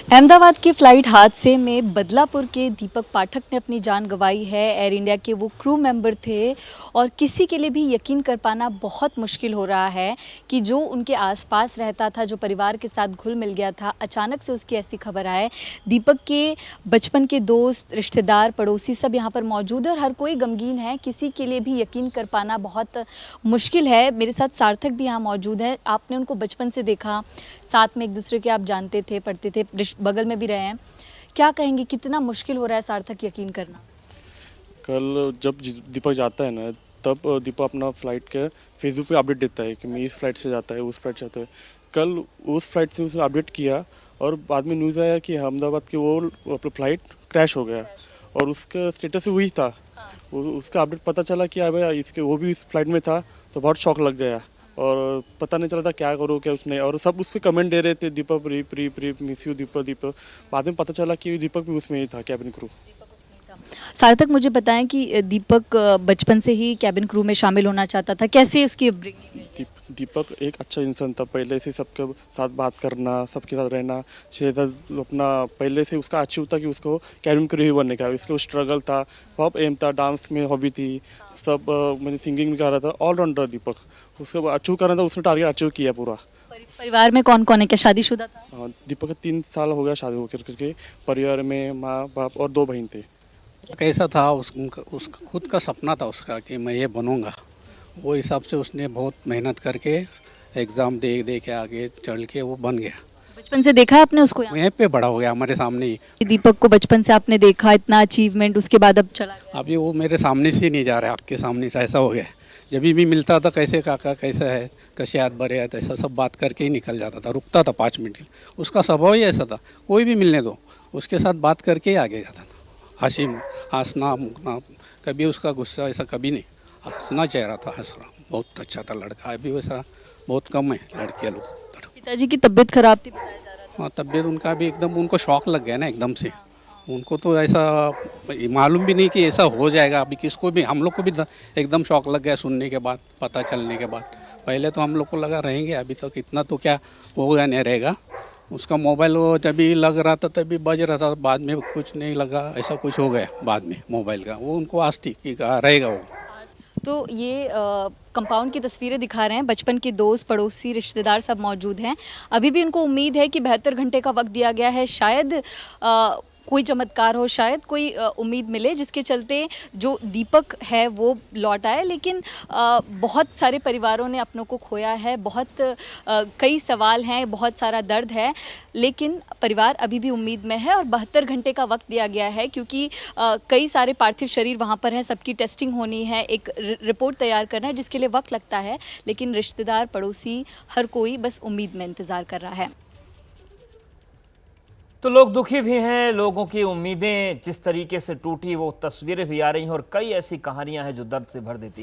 अहमदाबाद के फ्लाइट हादसे में बदलापुर के दीपक पाठक ने अपनी जान गंवाई है। एयर इंडिया के वो क्रू मेंबर थे और किसी के लिए भी यकीन कर पाना बहुत मुश्किल हो रहा है कि जो उनके आसपास रहता था, जो परिवार के साथ घुल मिल गया था, अचानक से उसकी ऐसी खबर आए। दीपक के बचपन के दोस्त, रिश्तेदार, पड़ोसी सब यहाँ पर मौजूद है और हर कोई गमगीन है। किसी के लिए भी यकीन कर पाना बहुत मुश्किल है। मेरे साथ सार्थक भी यहाँ मौजूद है। आपने उनको बचपन से देखा, साथ में एक दूसरे के आप जानते थे, पढ़ते थे, बगल में भी रहे हैं। क्या कहेंगे, कितना मुश्किल हो रहा है सार्थक यकीन करना? कल जब दीपक जाता है ना, तब दीपक अपना फ्लाइट के फेसबुक पे अपडेट देता है कि मैं इस फ्लाइट से जाता है, उस फ्लाइट से जाता है। कल उस फ्लाइट से उसने अपडेट किया और बाद में न्यूज़ आया कि अहमदाबाद की वो फ्लाइट क्रैश हो गया और उसका स्टेटस वही था। उसका अपडेट पता चला कि अब इसके वो भी इस फ्लाइट में था, तो बहुत शौक लग गया और पता नहीं चला था क्या करो क्या उसने, और सब उस पर कमेंट दे रहे थे, Deepak rip rip rip miss you Deepak Deepak. बाद में पता चला कि दीपक भी उसमें ही था, कैबिन क्रू। सार्थक, मुझे बताएं कि दीपक बचपन से ही कैबिन क्रू में शामिल होना चाहता था, कैसे उसकी अपब्रिंगिंग रही? दीपक एक अच्छा इंसान था। पहले से सबके साथ बात करना, सबके साथ रहना, अपना पहले से उसका अचीव था कि उसको कैबिन क्रू ही बनने का। इसलिए स्ट्रगल था, बहुत एम था, डांस में हॉबी थी, सब मैंने सिंगिंग भी कर रहा था, ऑलराउंडर दीपक। उसको अचीव करना था, उसने टारगेट अचीव किया पूरा। परिवार में कौन कौन है, क्या शादीशुदा था? दीपक का 3 साल हो गया शादी होकर करके। परिवार में माँ बाप और 2 बहन थे। कैसा था उसका खुद का सपना था उसका कि मैं ये बनूंगा। वो हिसाब से उसने बहुत मेहनत करके एग्ज़ाम दे दे के आगे चढ़ के वो बन गया। बचपन से देखा है आपने उसको? यहाँ वहीं पे बड़ा हो गया हमारे सामने ही। दीपक को बचपन से आपने देखा, इतना अचीवमेंट, उसके बाद अब चला गया। अभी वो मेरे सामने से ही नहीं जा रहा है, आपके सामने से ऐसा हो गया। जब भी मिलता था, कैसे काका कैसा है, कैसे हाथ भरे है, ऐसा सब बात करके ही निकल जाता था। रुकता था 5 मिनट। उसका स्वभाव ही ऐसा था, कोई भी मिलने दो उसके साथ बात करके ही आगे जाता था। हंसना मुकना, कभी उसका गुस्सा ऐसा कभी नहीं। हंसना चेहरा था, हंसना बहुत अच्छा था लड़का। अभी वैसा बहुत कम है लड़के लोग। पिताजी की तबीयत खराब थी बताया जा रहा था। हाँ, तबीयत उनका भी एकदम, उनको शौक लग गया ना एकदम से। उनको तो ऐसा मालूम भी नहीं कि ऐसा हो जाएगा। अभी किसको भी, हम लोग को भी एकदम शौक लग गया सुनने के बाद, पता चलने के बाद। पहले तो हम लोग को लगा रहेंगे, अभी तक इतना तो क्या होगा, नहीं रहेगा। उसका मोबाइल वो जभी लग रहा था तभी बज रहा था, बाद में कुछ नहीं लगा, ऐसा कुछ हो गया बाद में मोबाइल का। वो उनको आस थी कि रहेगा वो। तो ये कंपाउंड की तस्वीरें दिखा रहे हैं। बचपन के दोस्त, पड़ोसी, रिश्तेदार सब मौजूद हैं। अभी भी उनको उम्मीद है कि 72 घंटे का वक्त दिया गया है। शायद कोई चमत्कार हो, शायद कोई उम्मीद मिले जिसके चलते जो दीपक है वो लौट आए। लेकिन बहुत सारे परिवारों ने अपनों को खोया है, बहुत कई सवाल हैं, बहुत सारा दर्द है, लेकिन परिवार अभी भी उम्मीद में है और 72 घंटे का वक्त दिया गया है क्योंकि कई सारे पार्थिव शरीर वहाँ पर हैं, सबकी टेस्टिंग होनी है, एक रिपोर्ट तैयार करना है जिसके लिए वक्त लगता है। लेकिन रिश्तेदार, पड़ोसी, हर कोई बस उम्मीद में इंतज़ार कर रहा है। तो लोग दुखी भी हैं, लोगों की उम्मीदें जिस तरीके से टूटी वो तस्वीरें भी आ रही हैं और कई ऐसी कहानियां हैं जो दर्द से भर देती हैं।